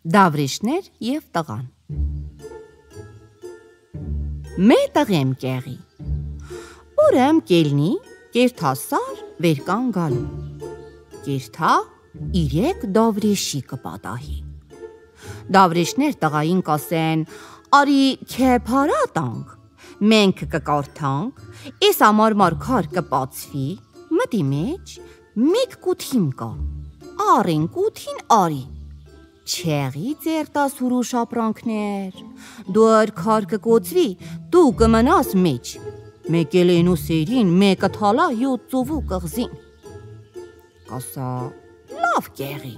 Դավրիշներ և տղան Մե տղեմ կեղի Ուրեմ կելնի կերթասար վերկան գալու Կերթա իրեք դավրեշի կպատահի Դավրեշներ տղային կասեն Արի քե փարա տանք Մենք կկարդանք Էս ամարմար քար կպացվի Մտի մեջ մեկ կութիմ կա Արեն կութին արի Չեղի ձեր տաս հուրուշ ապրանքներ Դուր քար կկոծվի Դու կմնաս մեջ Մեկ էլ են ու սերին մեկը թալա յոթ ծովու կղզին Կասա լավ կեղի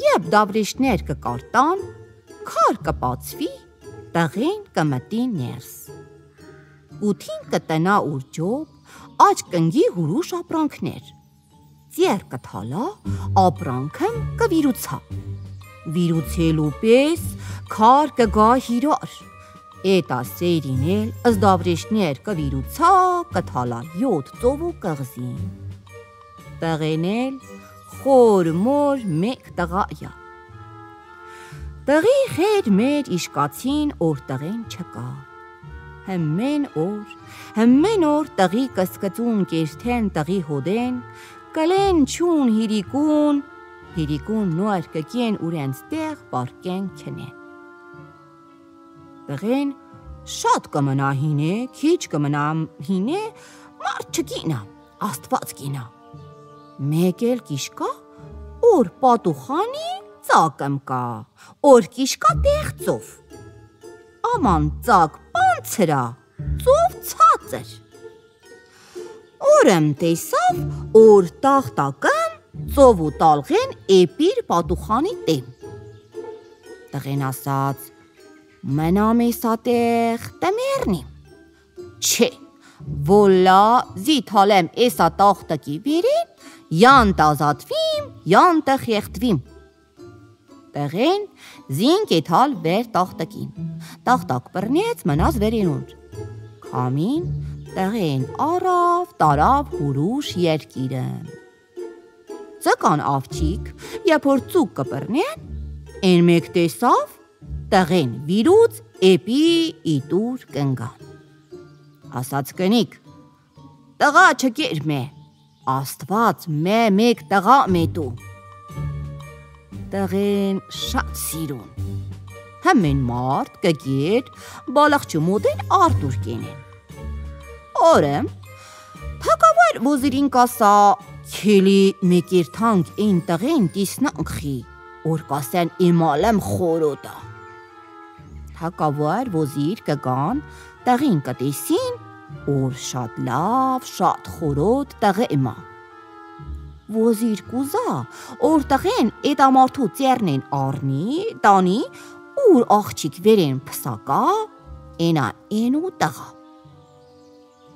Եբ դավրեշներ կկարտան Քար կպացվի Տղեն կմտի ներս Կութին կտնա ուրջոb Աջ կնգի հուրուշ ապրանքներ Ձեր կթալա ապրանքըմ կվիրուցա Վիրուցելու պես քար կգա հիրար Էտա սերին էլ ըզդավրեշներ կվիրուցա կթալա յոթ ծովու կղզին Տղեն էլ խոր մոր մեկ տղայա Տղի խեր մեր իշկացին որ տղեն չկա Հմեն օր տղի կսկծուն կերթեն տղի հոդեն Կլեն չուն հիրիկուն նոր կկեն ուրենց տեղ պարկեն կնեն Տղեն շատ կմնա հինե, քիչ կմնա հինե, մարդ չկինա, աստված կինա Մեկ էլ կիշկա, որ պատուխանի ծակըմ կա, որ կիշկա տեղ ծով Աման ծակ պանցրա, ծով ծածր Օրեմ տեսավ, որ տաղտակըմ ծովու տալղեն էպիր պատուխանի տեմ Տղեն ասաց, մնամ էսատեղ տմերնիմ Չէ, վոլա զիթալեմ էսա տաղտակի վերին, յան տազատվիմ, յան տեղ եղտվիմ Տղեն զինք էթալ վեր տաղտակին, տաղտակ պրնեց մնաց վերինուր Կամին Տղեն առավ, տարավ հուրուշ երկիրըմ Ձկան ավչիկ, եբ որ ծուկ կպրնեն, են մեկ տեսավ, տղեն վիրուց էպի իտուր կնգան Ասաց կնիկ, տղա չկեր մե, աստված մե մեկ տղա մետու Տղեն շատ սիրուն Հմեն մարդ կգեր, բալախչու մոդեն արտուր կենեն Օրեմ, թակավար ոզիրին կասա, քելի մեկերթանք են տղեն տիսնանք խի, որ կասեն իմալեմ խորոտա Թակավար ոզիր կգան, տղին կտեսին, որ շատ լավ, շատ խորոտ տղը իմա Ոզիր կուզա, որ տղեն էտ ամարդու ծերնեն արնի, տանի, ուր աղջիկ վերեն պսակա, ենա ենու տղա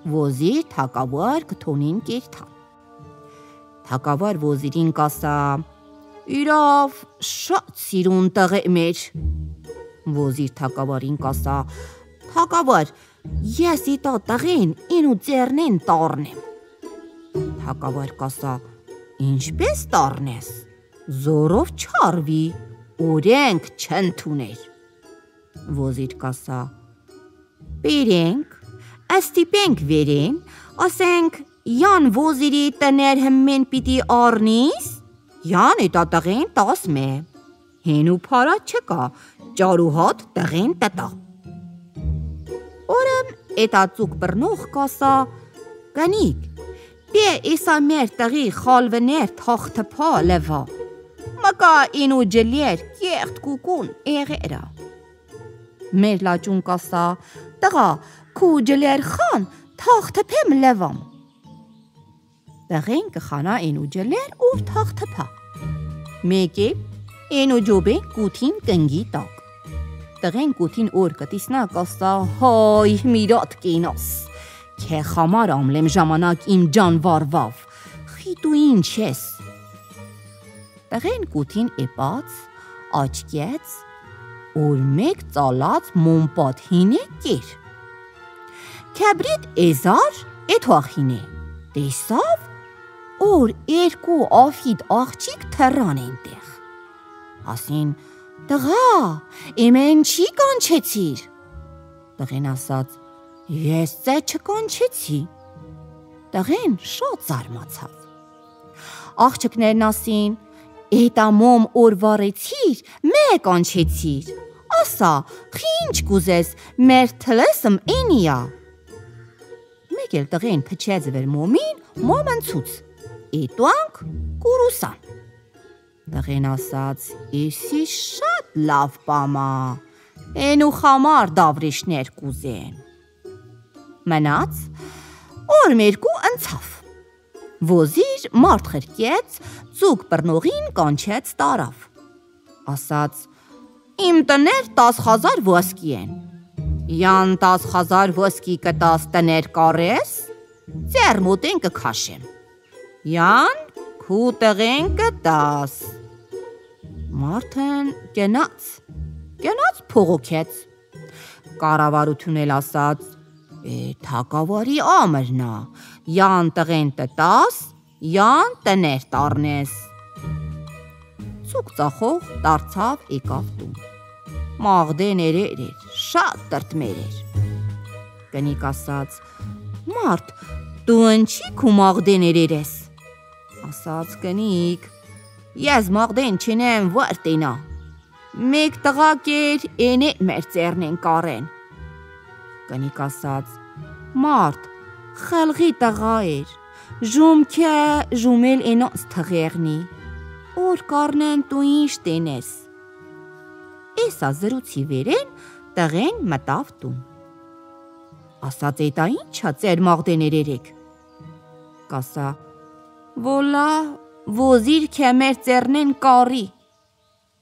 Ոզիր թակավար կթոնին կերթան Թակավար ոզիրին կասա Իրավ շատ սիրուն տղե մեր Ոզիր թակավարին կասա Թակավար ես իտա տղեն ինու ծերնեն տարնեմ Թակավար կասա Ինչպես տարնես Զորով չարվի Օրենք չընդուներ Ոզիր կասա Բերենք Աստիպենք վերեն, ասենք, յան ոզիրի տներ հմեն պիտի արնիս, յան էտա տղեն տաս մե, հեն ու պարա չկա, ճարուհատ տղեն տտա։ Օրեմ էտա ծուկ բրնող կասա, գանիկ, բե էսա մեր տղի խալվներ թաղթպա լվա, մկա ինու ջլեր կեղտ կուկուն էղերա։ Մեր լաճուն կասա, տղա, Քու ջլեր խան թաղթպեմ լվամ Տղեն կխանա ենու ջլեր ուր թաղթպա Մեկ է ենու ջոբեն կութին կնգի տակ Տղեն կութին օր կտիսնա կասա հայ միրատ կենաս Քե խամար ամլեմ ժամանակ իմ ջան վարվավ Խիտու ինչ ես Տղեն կութին էպած աչկեց Որ մեկ ծալած մոմպատ հինե կեր Քաբրիտ էզար էտ հախին է, տեսավ, որ երկու ավիտ աղջիկ թռան ենտեղ, Ասին. «Տղա, իմեն չի կանչեցիր»։ Տղեն ասաց. «Ես ձեզ չկանչեցի»։ Տղեն շատ զարմացավ։ Աղջիկներն ասին. «Էտամոմ օր վառեցիր, մեկ կանչեցիր։ Ասա, ինչ կուզես, մեր թլեսմ ինիա»։ Մեկ էլ տղեն փչեց վեր մոմին, մոմնցուց։ Էտուանք կուրուսան։ Տղեն ասաց. «Էսի շատ լավ բամա, ենու խամար դավրիշներ կուզեն»։ Մնաց, օր մերկու ընցավ։ Ոզիր մարդ խրկեց, ծուկ բռնողին կանչեց տարավ։ Ասաց. «Իմ տներ 10,000 ոսկի են։ Յան 10,000 ոսկի կտաս տներ կարես, ձեր մոտեն կքաշեմ։ Յան քու տղեն կտաս»։ Մարդն գնաց փողոքեց։ Կառավարությունն էլ ասաց. «Թագավարի ամրնա, յան տղեն տտաս, յան տներ տառնես»։ Ծուկ ծախող դարձավ եկավ տուն։ Մաղդեն էր, շատ տրտմեր էր։ Կնիկ ասաց. «Մարդ, դու ընչի քու մաղդեն ես»։ Ասաց կնիկ. «Ես մաղդեն չնեմ վարդենա, մեկ տղակ էր, ենե մեր ծերն են կարեն»։ Կնիկ ասաց. «Մարդ, խելղի տղա էր, ժումքե ժումել ենոց թղերնի, օր կարնեն դու ինչ տենես»։ Էսա զրուցի վերեն տղեն մտավ տուն։ Ասաց. «Էտա ինչա ծեր մաղդեներ երեք»։ Կասա. «Վոլա, ոզիր քե մեր ծերնեն կարի»։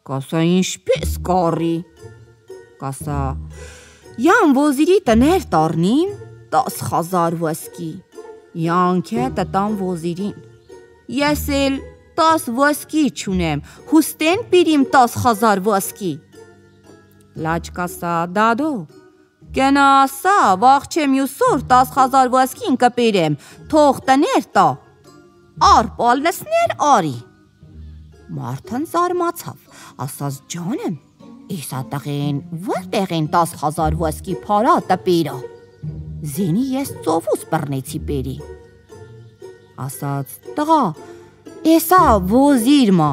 Կասա. «Ինչպես կարի»։ Կասա. «Յան ոզիրի տներ տառնիմ 10,000 ոսկի, յան քե տտամ ոզիրին, ես էլ 10 ոսկի չունեմ, հուստեն պիրիմ 10,000 ոսկի»։ Լաջ կասա. «Դադո, գնա ասա, վաղչե մյուսօր 10,000 ոսկին կպիրեմ, թող տներ տա, առ պալնսներ արի»։ Մարդն զարմացավ, ասաց. «Ջանեմ, էսա տղեն որտեղ են 10,000 ոսկի փարա տպիրա, զինի ես ծովուս բռնեցի պերի»։ Ասաց. «Տղա, էսա ոզիրմա,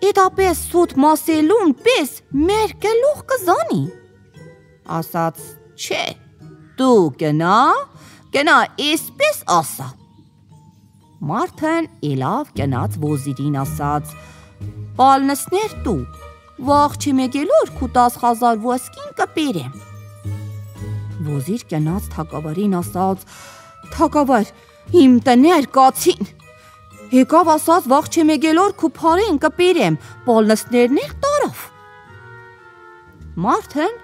էդապես սուտ մասելուն պես մեր գլուխ կզանի»։ Ասաց. «Չէ, դու գնա էսպես ասա»։ Մարդն ելավ գնաց ոզիրին ասաց. «Պալնսներ դու, վաղչի մեկելոր քու 10,000 ոսկին կպիրեմ»։ Ոզիր գնաց թագավարին ասաց. «Թագավար, իմ տներ կացին, եկավ ասաց վաղչի մեկելոր քու փարեն կպիրեմ, պալնսներներ տարավ»։ Մարդն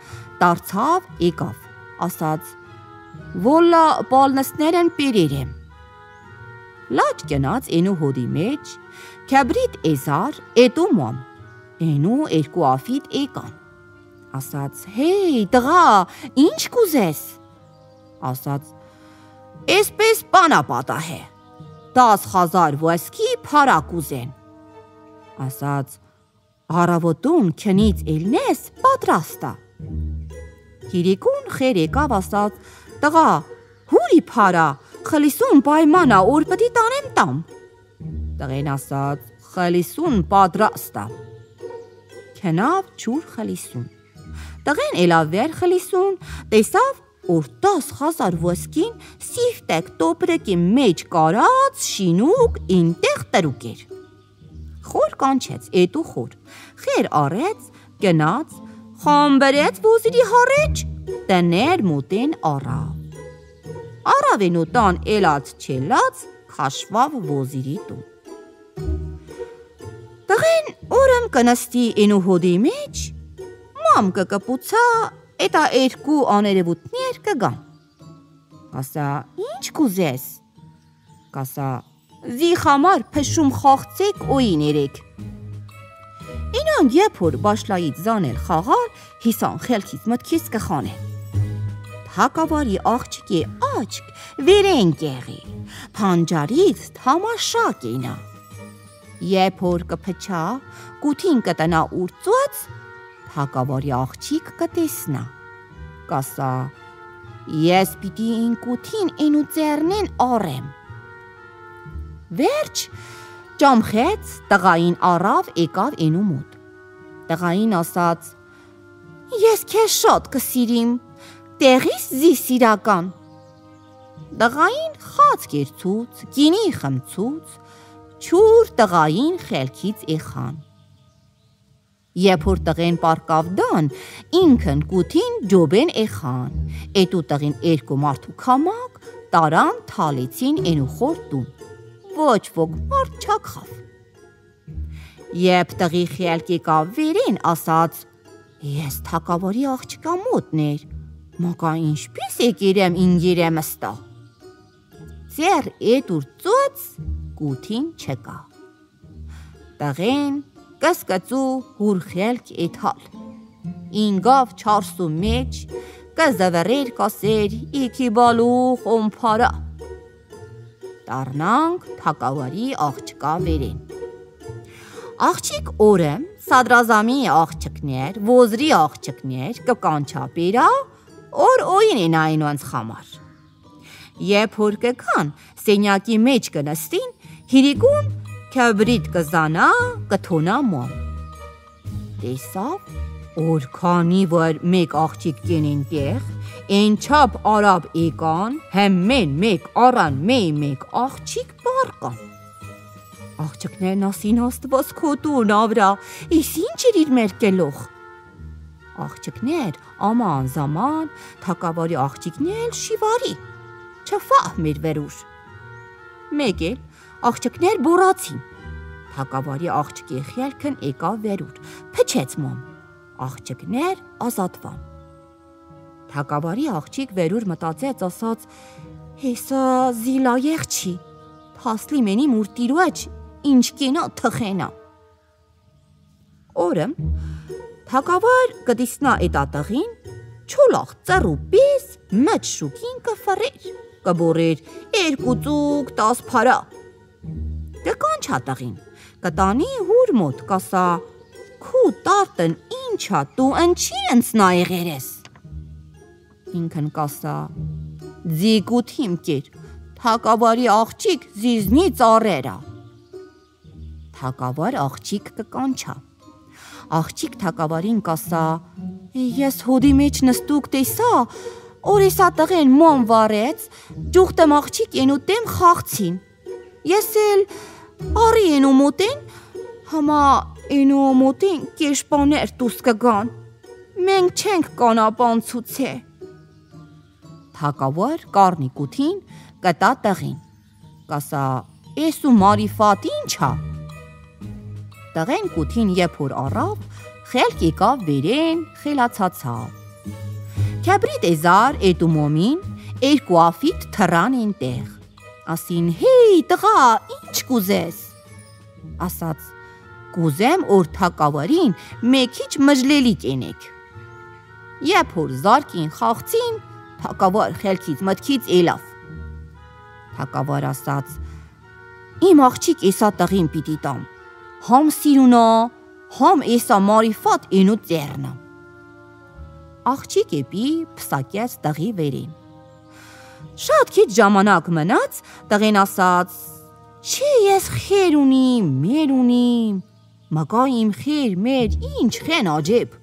դարձավ եկավ, ասաց. «Վոլա պալնսներն պիրերեմ»։ Լաջ գնաց ենու հոդի մեջ, քեբրիտ էզար էտու մոմ, ենու երկու աֆիտ եկան։ Ասաց. «Հեյ տղա, ինչ կուզես»։ Ասաց. «Էսպես պանապատահ է, 10,000 ոսկի փարա կուզեն»։ Ասաց. «Առավոտուն քնից ելնես պատրաստա»։ Հիրիկուն խեր եկավ, ասաց. «Տղա, հուրի փարա, խլիսուն պայմանա, օր պտի տանեմ տամ»։ Տղեն ասաց. «Խլիսուն պատրաստա»։ Քնավ ջուր խլիսուն։ Տղեն ելավ վեր խլիսուն, տեսավ, որ 10,000 ոսկին սիվտեք տոպրեկի մեջ կարած շինուկ ինտեղ տրուկ էր։ Խոր կանչեց, էտու խոր, խեր արեց, գնաց, խամբրեց ոզիրի հարեջ, տներ մոտեն առավ։ Առավենու տան էլած չելած, քաշվավ ոզիրի տուն։ Տղեն օրըմ կնստի ենու հոդի մեջ, մամ կկպուցա, էտա երկու աներևութներ կգան։ Կասա. «Ինչ կուզես»։ Կասա. «Զի խամար փշում խաղցեք օին երեք»։ Ինան երբ որ բաշլայից զանել խաղալ, հիսան խելքից մտքից կխանեն։ Թագավարի աղջիկի աչք վերեն կեղի, փանջարից թամաշա կենա։ Երբ որ կփչա, կութին կտնա ուրծուած, թագավորի աղջիկ կտեսնա, կասա. Ես պիտի ին կութին ինու ծերնեն առեմ։ Վերջ ճամխեց, տղային առավ եկավ ինու մոտ։ Տղային ասաց. Ես քեզ շատ կսիրիմ, տեղիս զի սիրական։ Տղային խաց կերցուց, գինի խմցուց, չուր տղային խելքից եղան։ Երբ որ տղեն պարկավ դան, ինքն կութին ջոբեն եղան, էտու տղին երկու մարդու կամակ տարան թալեցին ենու խորտուն, ոչ ոք մարդ չակավ։ Երբ տղի խելք եկավ վերին, ասաց. Ես թագավորի աղջկա մոտներ, մակա ինչպես եկիրեմ ինգիրեմ ստա։ Ձեր էտուր ծոց կութին չկա։ Տղեն կսկծու հուր խելք էթալ, ինգավ չարսու մեջ, կզվերեր կասեր իքի բալու խոմպարա։ Տարնանք թագավորի աղջկա վերին։ Աղջիկ օրը սադրազամի աղջկներ, ոզրի աղջկներ կկանչա պերա, օր օին են այնոնց խամար։ Երբ որ կգան, սենյակի մեջ կնստին, հիրիկուն քաբրիտ կզանա, կթոնա մոմ։ Տեսավ, որ քանի որ մեկ աղջիկ կենին տեղ, են չապ արաբ եկան, հեմմեն մեկ առան մեկ աղջիկ բարկան։ Աղջիկներն ասին աստված քոտուն ավրա, իս ինչ էր իր մերկելող։ Աղջիկներ աման զաման, թագավորի աղջիկնել շիվարի, չֆահ մեր վերուր։ Մեկ էլ աղջիկներ բորացին, թագավորի աղջկի խելքն եկավ վերուր, փչեց մոմ, աղջիկներ ազատվան։ Թագավորի աղջիկ վերուր մտածեց, ասաց. Հեսա զիլայեղ չի, թասլի մենի մուրտիրուեջ, ինչ կենա թխենա։ Օրը թագավոր կդիսնա էտատղին, չոլախ ծռու պես մեծ շուկին կֆրեր, կբորեր երկու ծուկ 10 փարա։ Կկանչա տղին, կտանի հուր մոտ, կասա. Քու տարտն ինչա, դու ընչի ընցնա եղերես։ Ինքն կասա. Ձիկութիմ կեր, թագավորի աղջիկ զիզնի ծառերա։ Թագավոր աղջիկ կկանչա։ Աղջիկ թագավորին կասա. Ես հոդի մեջ նստուկ տեսա, որ էսա տղեն մոմ վարեց, ջուղտեմ աղջիկ ենու տեմ խաղցին։ Ես էլ արի ենու մոտեն, համա ենու մոտեն կեշպաներ տուս կգան, մենք չենք կանապանցուցե։ Թագավոր կարնի կութին կտա տղին, կասա. Ես ու մարիֆատ ինչա։ Տղեն կութին երբ որ առավ, խելք եկավ վերեն, խելացացավ։ Քաբրիտ էզար էտու մոմին, երկու افիտ թռան ենտեղ։ Ասին. Հեյ տղա, ինչ կուզես։ Ասաց. Կուզեմ որ թագավորին մեքիչ մժլելի կենեք։ Երբ որ զարկին խաղցին, թագավոր խելքից մտքից ելավ։ Թագավոր ասաց. Իմ աղջիկ էսա տղին պիտի տամ, համ սիրունա, համ էսա մարիֆատ ենու ծերնա։ Աղջիկ էպի պսակեց տղի վերին։ Շատ քիչ ժամանակ մնաց, տղեն ասաց. Չի ես խեր ունիմ, մեր ունիմ, մագա իմ խեր մեր ինչ խեն աջեբ։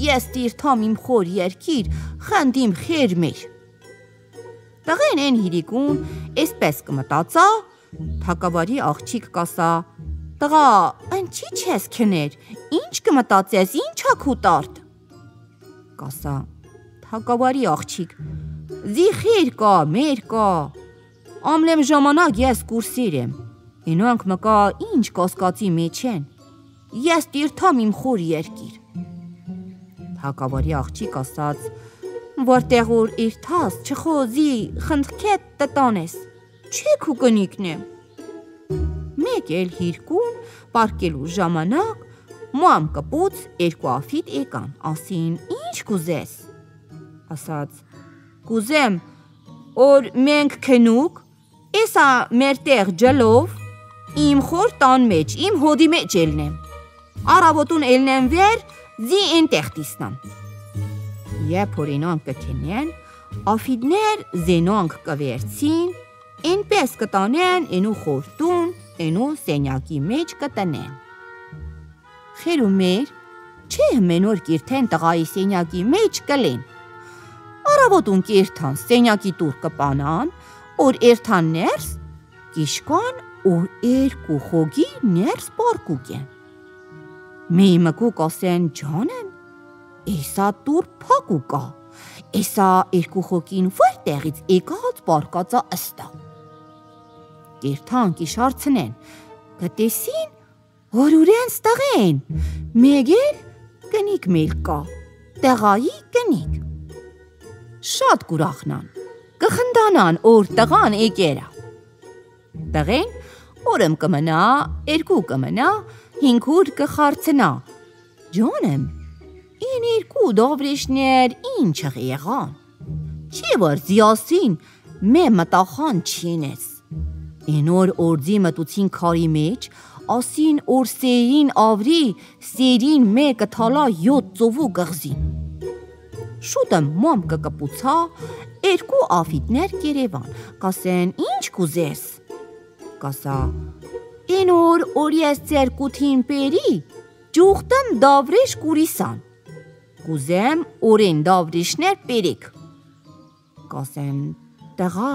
Ես տիրթամ իմ խոր երկիր, խնդիմ խեր մեր։ Տղեն են հիրիկուն, էսպես կմտածա, թագավորի աղջիկ կասա. Տղա, ընչի չես քներ, ինչ կմտածես, ինչա քու տարդ։ Կասա. Թագավորի աղջիկ, զի խեր կա, մեր կա, ամլեմ ժամանակ ես կուրսիր եմ, ենոնք մկա ինչ կասկածի մեջ են, ես տիրթամ իմ խոր երկիր։ Թագավորի աղջիկ ասաց. Որտեղ որ իրթաս չխոզի խնդքետ տտանես, չեք ու կնիկնեմ։ Մեկ էլ հիրկուն պարկելու ժամանակ մամ կպուց երկու افիտ եկան, ասին. Ինչ կուզես։ Ասաց. Կուզեմ որ մենք քնուկ, էսա մեր տեղ ջլով, իմ խոր տան մեջ, իմ հոդի մեջ ելնեմ։ Առավոտուն ելնեմ վեր, զի այնտեղ տիսնամ։ Երբ որ ինոնք կքենեն, Աֆիդներ զենոնք կվերցին, այնպես կտանեն ինու խորտուն, ինու սենյակի մեջ կտնեն։ Խեր ու մեր, չէ հմենոր կիրթեն տղայի սենյակի մեջ կլեն։ Առավոտուն կիրթան սենյակի տուր կպանան, որ երթան ներս, կիշկան որ երկու խոգի ներս պարկուկ են։ Մի մկուկ ասեն ջանեմ, էսա տուր փակուկա, էսա երկու խոգին որտեղից եկած պարկածա ըստա։ Կիրթան կիշարցնեն, կտեսին, որ ուրենց տղեն, մեգել կնիկ մել կա, տղայի կնիկ։ Շատ կուրախնան, կխնդանան, որ տղան եկերա։ Տղեն օրմ կմնա, երկու կմնա, 5 օր կխարցնա։ Ջանեմ, ին երկու դավրեշներ ինչ եղան։ Չի որ զիասին մե մտախան չինես։ Ինոր օրձի մտուցին քարի մեջ, ասին որ սերին ավրի, սերին մեկը թալա 7 ծովու գղզին։ Շուտը մամ կկպուցա, երկու Աֆիդներ կերևան, կասեն ինչ կուզես։ Կասա, ինոր որ ես ձեր կութին պերի, ջուղտեմ դավրեշ կուրիսան, կուզեմ օրեն դավրեշներ պերեք։ Կասեն, տղա,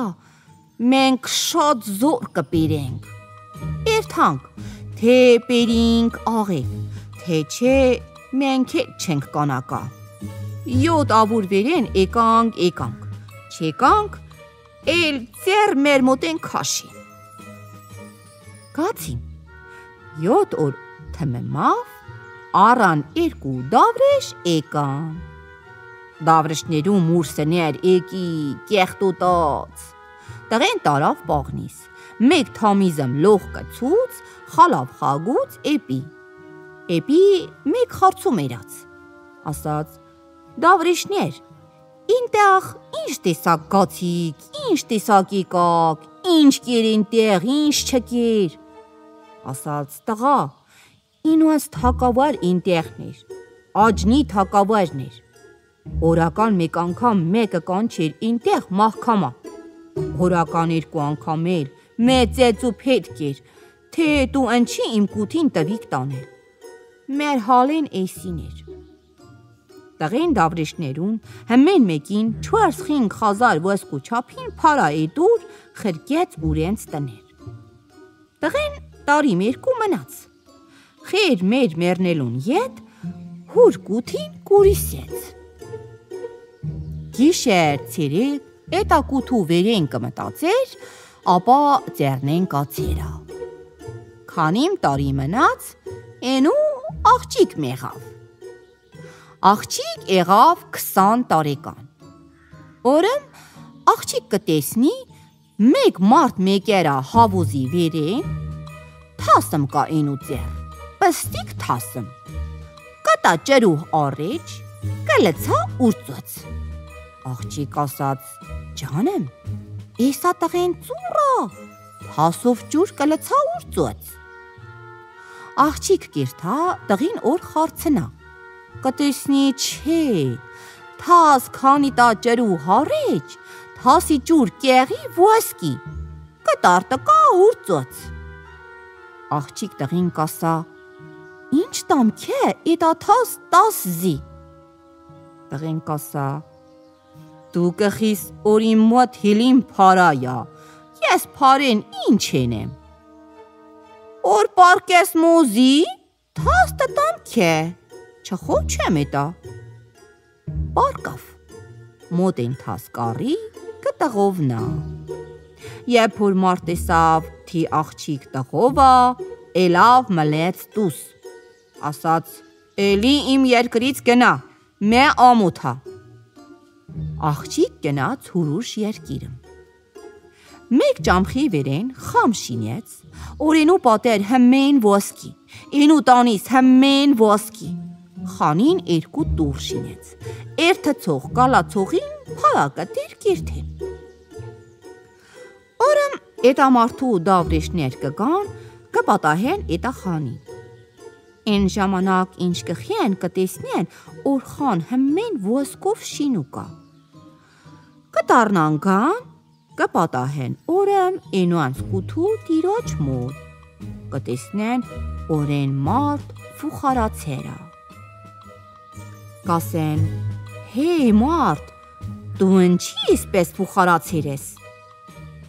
մենք շատ զոր կպերենք։ Երթանք, թե պերինք աղեք, թե չէ մենք չենք կանակա։ 7 ավուր վերեն եկանք, չեկանք, էլ ձեր մեր մոտեն քաշի։ Կացին, 7 օր թմեմավ, առան երկու դավրեշ եկան։ Դավրեշներու մուրսներ եկի կեղտոտած։ Տղեն տարավ պաղնիս, մեկ թամիզմ լող կցուց, խալավ խագուց էպի։ Էպի մեկ խարցում երած, ասաց, դավրեշներ, ինտեղ ինչ տեսակ գացիք, ինչ տեսակ եկակ, ինչ կեր ինտեղ, ինչ չկեր։ Ասաց տղա, ինուս թակավար ինտեղներ, աջնի թակավարներ, օրական մեկ անգամ մեկը կանչեր ինտեղ մահքամա, օրական 2 անգամ էլ մեծեծու պետք էր, թե դու ընչի իմ կութին տվիք տանել, մեր հալեն էսին էր։ Տղեն դավրեշներուն հմեն մեկին 4-5 հազար ոսկու չափին փարայի դուր խրկեց ուրենց տներ։ Տղեն տարի մերկու մնաց, խեր մեր մերնելուն ետ, հուր կութին կուրիսեց։ Գիշեր ցերեկ, էտա կութու վերեն կմտածեր, ապա ձերնեն կացերա։ Քանիմ տարի մնաց, ենու աղջիկ մեղավ։ Աղջիկ եղավ 20 տարեկան։ Օրմ աղջիկ կտեսնի, մեկ մարդ մեկերա հավուզի վերեն, թասմ կա ինու ձեր, պստիկ թասմ, կտա ջրու առեջ, կլցա ուրծոց։ Աղջիկ ասաց, ջանեմ, էսա տղեն ծուռա, թասով ջուր կլցա ուրծոց։ Աղջիկ կիրթա տղին օր խարցնա, կտեսնի չէ, թաս քանի տա ջրու հարեջ, թասի ջուր կեղի ոսկի, կտարտկա ուրծոց։ Աղջիկ տղին կասա, ինչ տամք է, էտա թաս 10 զի։ Տղին կասա, դու կխիս որ իմ մոտ հիլին փարայա, ես փարեն ինչ ենեմ։ Որ պարկես մոզի, թաս տամք է, չխոչեմ էտա։ Պարկավ, մոտ են թաս կարի, կտղովնա։ Երբ որ մարտեսավ, թի աղջիկ տղովա, էլավ մլեց տուս, ասաց, էլի իմ երկրից գնա, մե ամութա։ Աղջիկ գնաց հուրուշ երկիրը։ Մեկ ճամխի վերեն խամ շինեց, օրենու պատեր հմեն ոսկի, ինու տանիս հմեն ոսկի, խանին 2 տուր շինեց, երթցող կալացողին փարակատեր կիրթեն։ Օրմ էտամարդու դավրեշներ կգան, կպատահեն էտախանին։ Այն ժամանակ ինչ կխեն կտեսնեն, որ խան հմեն ոսկով շինուկա։ Կդառնան գան, կպատահեն օրեմ ինուանց կութու տիրոջ մոտ։ Կտեսնեն օրեն մարդ ֆուխարացերա։ Կասեն, հեյ մարդ, դու ինչի իսպես ֆուխարացեր ես։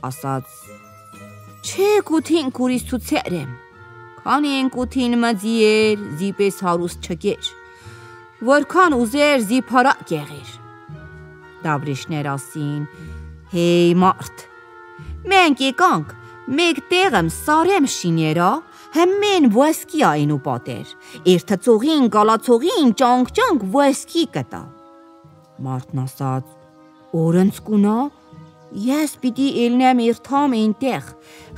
Ասաց, չէ կութին կուրիս ցուցեր եմ, քանի են կութին մձիեր, զիպես հարուստ չկեր, որքան ուզեր զիփարակ եղեր։ Դավրիշներ ասին, հեյ մարդ, մենք եկանք, մեկ տեղեմ սարեմ շիներա, հմեն ոսկի այնու պատեր, իր թծողին, գալացողին, ճանք ոսկի կտա։ Մարդն ասաց, օրընց կունա, ես պիտի ելնեմ իրթամ այնտեղ,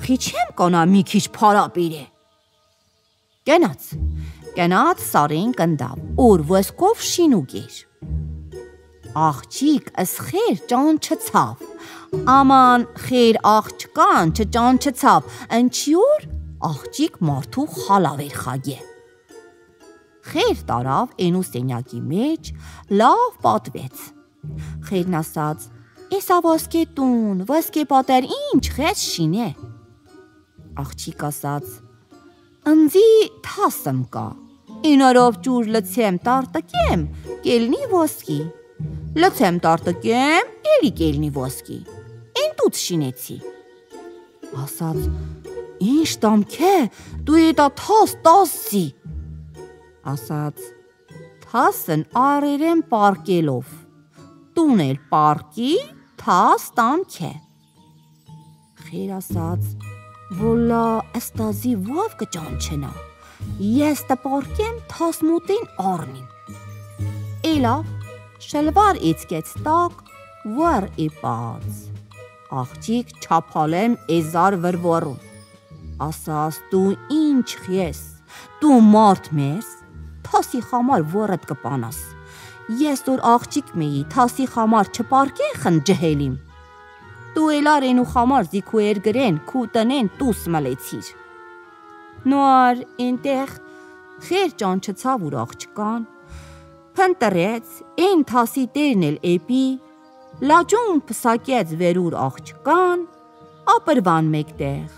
խի չեմ կանա մի քիչ փարապիր է։ Գնաց սարին կնդավ, որ ոսկով շինուկ էր։ Աղջիկ ըսխեր ճանչցավ, աման խեր աղջկան չճանչցավ, ընչյուր աղջիկ մարդու խալավ էր խագե։ Խեր տարավ այնու սենյակի մեջ, լավ պատվեց։ Խերն ասաց, «Էսա ոսկե տուն, ոսկե պատեր ինչ խես շինե»։ Աղջիկ ասաց, «Ընձի թասմ կա, ինորով ջուր լցեմ տարտկեմ, կելնի ոսկի, լցեմ տարտկեմ, էլի կելնի ոսկի, են տուց շինեցի»։ Ասաց, «Ինչ տամք է, դու էտա թաս տասի»։ Ասաց, «Թասն արերեմ պարկելով, տուն էլ պարկի, թաս տամք է»։ Խեր ասաց, «Վոլա աստազի ով կճանչենա, ես տպարկեմ թասմուտին առնին»։ Էլավ, շլվար իցկեց տակ, վար իպած։ Աղջիկ չապալեմ էզար վրվորում։ Ասաց, «Դու ինչ ես, դու մարդ մեզ, թասի խամար վորդ կպանաս, ես որ աղջիկ մեի, թասի խամար չպարկե խն ջհելիմ, դու էլար ենու խամար զիքու երգրեն, քու տնեն տուս մլեցիր»։ Նոար ինտեղ խեր ճանչցավ ուր աղջկան, փնտրեց, են թասի տերն էլ էպի, լաճուն պսակեց վերուր աղջկան, ապրվան մեկտեղ,